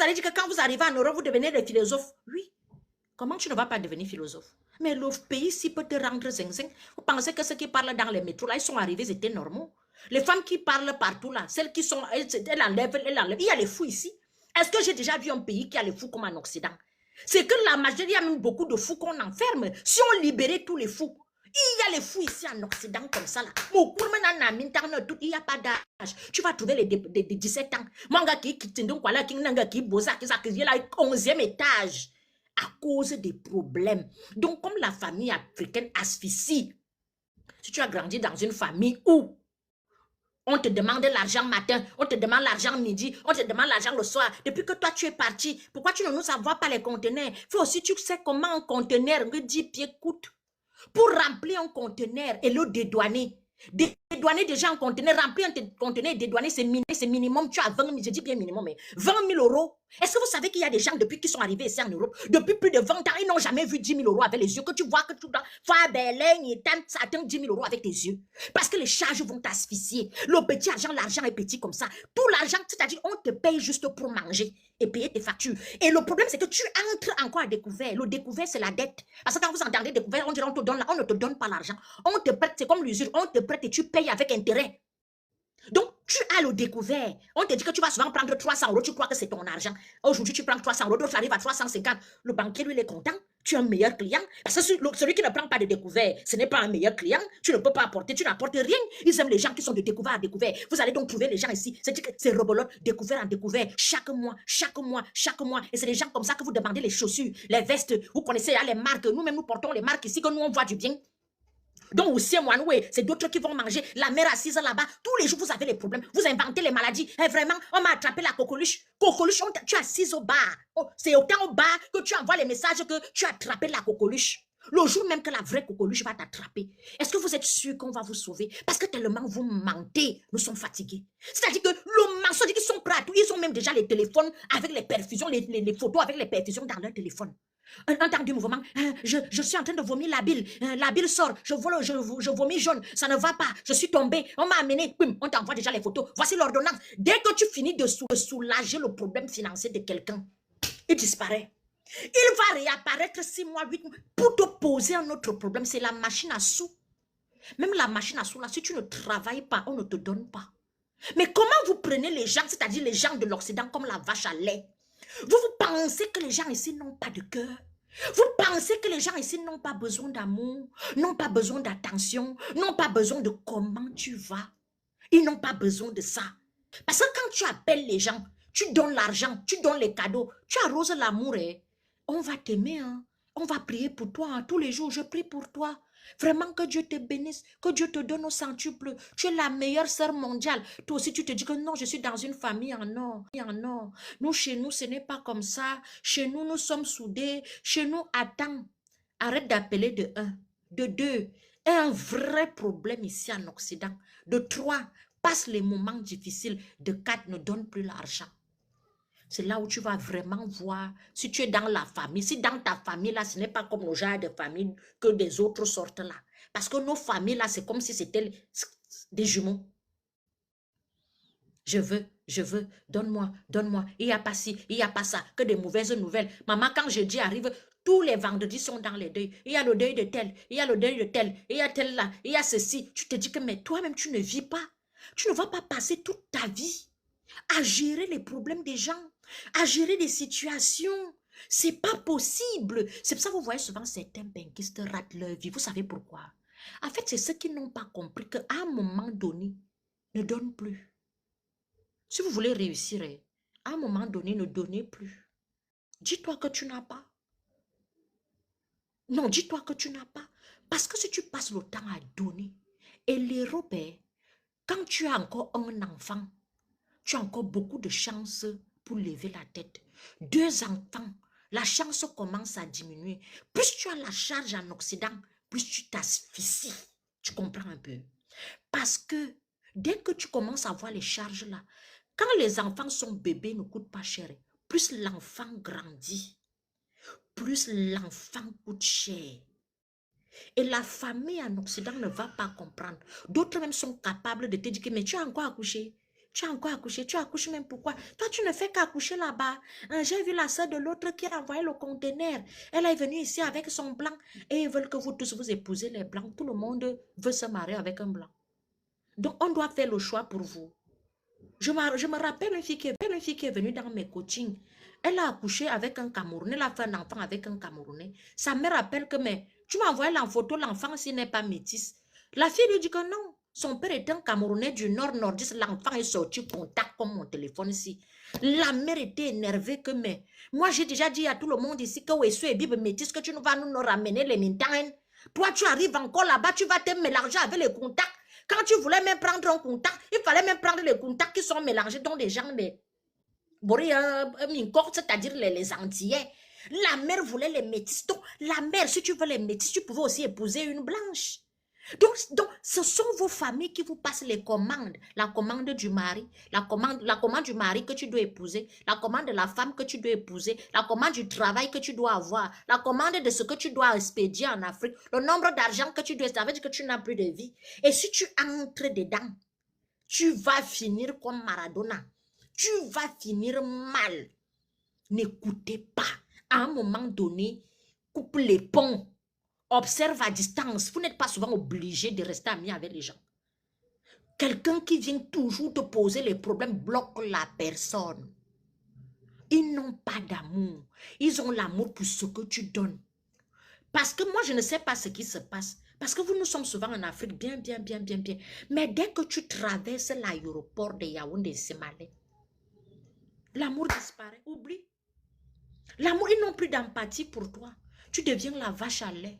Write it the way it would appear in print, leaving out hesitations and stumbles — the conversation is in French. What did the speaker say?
allez dire que quand vous arrivez en Europe, vous devenez des philosophes. Oui. Comment tu ne vas pas devenir philosophe? Mais le pays-ci peut te rendre zing-zing. Vous pensez que ceux qui parlent dans les métros, là, ils sont arrivés, c'était normaux. Les femmes qui parlent partout, là, celles qui sont, elles enlèvent. Il y a les fous ici. Est-ce que j'ai déjà vu un pays qui a les fous comme en Occident? C'est que la majorité, il y a même beaucoup de fous qu'on enferme. Si on libérait tous les fous, il y a les fous ici en Occident comme ça là. Il n'y a pas d'âge. Tu vas trouver les 17 ans. Manga qui nanga qui bosa qui est là 11e étage à cause des problèmes. Donc comme la famille africaine asphyxie, si tu as grandi dans une famille où on te demande l'argent matin, on te demande l'argent midi, on te demande l'argent le soir. Depuis que toi, tu es parti, pourquoi tu ne nous envoies pas les conteneurs? Faut aussi, tu sais comment un conteneur, 10 pieds coûte. Pour remplir un conteneur et le dédouaner. Dédouaner déjà un conteneur, remplir un conteneur et dédouaner, c'est minimum. Tu as 20 000, je dis bien minimum, mais 20 000 euros. Est-ce que vous savez qu'il y a des gens depuis qu'ils sont arrivés ici en Europe, depuis plus de 20 ans, ils n'ont jamais vu 10 000 euros avec les yeux, que tu vois que tu dois faire Berlin et atteindre 10 000 euros avec tes yeux. Parce que les charges vont t'asphyxier. Le petit argent, l'argent est petit comme ça. Tout l'argent, c'est-à-dire on te paye juste pour manger et payer tes factures. Et le problème, c'est que tu entres encore à découvert. Le découvert, c'est la dette. Parce que quand vous entendez découvert, on dit on te donne, on ne te donne pas l'argent. On te prête, c'est comme l'usure, on te prête et tu payes avec intérêt. Donc, tu as le découvert. On te dit que tu vas souvent prendre 300 euros, tu crois que c'est ton argent. Aujourd'hui, tu prends 300 euros, d'autres arrivent à 350. Le banquier, lui, il est content. Tu es un meilleur client. Parce que celui qui ne prend pas de découvert, ce n'est pas un meilleur client. Tu ne peux pas apporter, tu n'apportes rien. Ils aiment les gens qui sont de découvert à découvert. Vous allez donc trouver les gens ici. C'est rebolote, découvert en découvert. Chaque mois, chaque mois, chaque mois. Et c'est des gens comme ça que vous demandez les chaussures, les vestes. Vous connaissez là, les marques. Nous-mêmes, nous portons les marques ici, que nous, on voit du bien. Donc, aussi, c'est d'autres qui vont manger. La mère assise là-bas, tous les jours, vous avez les problèmes. Vous inventez les maladies. Et vraiment, on m'a attrapé la coqueluche. Coqueluche, tu es assise au bar. Oh, c'est autant au bar que tu envoies les messages que tu as attrapé la coqueluche. Le jour même que la vraie coqueluche va t'attraper, est-ce que vous êtes sûr qu'on va vous sauver? Parce que tellement vous mentez, nous sommes fatigués. C'est-à-dire que le mensonge, ils sont prêts à tout. Ils ont même déjà les téléphones avec les perfusions, les photos avec les perfusions dans leur téléphone. Un temps du mouvement, je suis en train de vomir la bile sort, je vomis jaune, ça ne va pas, je suis tombée, on m'a amené, on t'envoie déjà les photos, voici l'ordonnance. Dès que tu finis de soulager le problème financier de quelqu'un, il disparaît. Il va réapparaître 6 mois, 8 mois, pour te poser un autre problème, c'est la machine à sous. Même la machine à sous, là, si tu ne travailles pas, on ne te donne pas. Mais comment vous prenez les gens, c'est-à-dire les gens de l'Occident comme la vache à lait? Vous pensez que les gens ici n'ont pas de cœur? Vous pensez que les gens ici n'ont pas besoin d'amour, n'ont pas besoin d'attention, n'ont pas besoin de comment tu vas? Ils n'ont pas besoin de ça. Parce que quand tu appelles les gens, tu donnes l'argent, tu donnes les cadeaux, tu arroses l'amour, on va t'aimer, hein? On va prier pour toi, hein? Tous les jours, je prie pour toi. Vraiment que Dieu te bénisse, que Dieu te donne au centuple. Tu es la meilleure sœur mondiale. Toi aussi, tu te dis que non, je suis dans une famille en or. Nous, chez nous, ce n'est pas comme ça. Chez nous, nous sommes soudés. Chez nous, attends. Arrête d'appeler de 1, de 2. Un vrai problème ici en Occident. De 3, passe les moments difficiles. De 4, ne donne plus l'argent. C'est là où tu vas vraiment voir si tu es dans la famille. Si dans ta famille, là, ce n'est pas comme le genre de famille que des autres sortent là. Parce que nos familles, là, c'est comme si c'était des jumeaux. Je veux, donne-moi. Il n'y a pas ci, il n'y a pas ça, que des mauvaises nouvelles. Maman, quand jeudi arrive, tous les vendredis sont dans les deuils. Il y a le deuil de tel, il y a le deuil de tel, il y a tel là, il y a ceci. Tu te dis que, mais toi-même, tu ne vis pas. Tu ne vas pas passer toute ta vie à gérer les problèmes des gens, à gérer des situations. C'est pas possible. C'est pour ça que vous voyez souvent certains banquistes ratent leur vie. Vous savez pourquoi? En fait, c'est ceux qui n'ont pas compris qu'à un moment donné, ne donne plus. Si vous voulez réussir, à un moment donné, ne donnez plus. Dis-toi que tu n'as pas. Non, dis-toi que tu n'as pas. Parce que si tu passes le temps à donner, et les robes, quand tu as encore un enfant, tu as encore beaucoup de chances pour lever la tête. 2 enfants, la chance commence à diminuer. Plus tu as la charge en Occident, plus tu t'asphyxies. Tu comprends un peu? Parce que dès que tu commences à voir les charges là, quand les enfants sont bébés, ne coûtent pas cher. Plus l'enfant grandit, plus l'enfant coûte cher. Et la famille en Occident ne va pas comprendre. D'autres même sont capables de te dire que mais tu as encore accouché. Tu as encore accouché, tu accouches même pourquoi? Toi, tu ne fais qu'accoucher là-bas. J'ai vu la soeur de l'autre qui a envoyé le conteneur. Elle est venue ici avec son blanc et ils veulent que vous tous vous épousez les blancs. Tout le monde veut se marier avec un blanc. Donc, on doit faire le choix pour vous. Je me rappelle une fille qui est venue dans mes coachings. Elle a accouché avec un Camerounais. Elle a fait un enfant avec un Camerounais. Ça me rappelle que, mais tu m'as envoyé la photo, l'enfant s'il n'est pas métisse. La fille lui dit que non. Son père est un Camerounais du nord-nordiste. L'enfant est sorti contact comme mon téléphone ici. La mère était énervée que, mais moi j'ai déjà dit à tout le monde ici que Wesso est bible métisse, que tu vas nous ramener les montagnes. Toi, tu arrives encore là-bas, tu vas te mélanger avec les contacts. Quand tu voulais même prendre un contact, il fallait même prendre les contacts qui sont mélangés dans les gens, c'est-à-dire les Antillais. La mère voulait les métis. Donc, la mère, si tu veux les métis, tu pouvais aussi épouser une blanche. Donc, ce sont vos familles qui vous passent les commandes. La commande du mari, la commande du mari que tu dois épouser, la commande de la femme que tu dois épouser, la commande du travail que tu dois avoir, la commande de ce que tu dois expédier en Afrique, le nombre d'argent que tu dois, ça veut dire que tu n'as plus de vie. Et si tu entres dedans, tu vas finir comme Maradona. Tu vas finir mal. N'écoutez pas. À un moment donné, coupe les ponts. Observe à distance. Vous n'êtes pas souvent obligé de rester ami avec les gens. Quelqu'un qui vient toujours te poser les problèmes bloque la personne. Ils n'ont pas d'amour. Ils ont l'amour pour ce que tu donnes. Parce que moi, je ne sais pas ce qui se passe. Parce que nous sommes souvent en Afrique, bien. Mais dès que tu traverses l'aéroport de Yaoundé-Sémalé, l'amour disparaît. Oublie. L'amour, ils n'ont plus d'empathie pour toi. Tu deviens la vache à lait.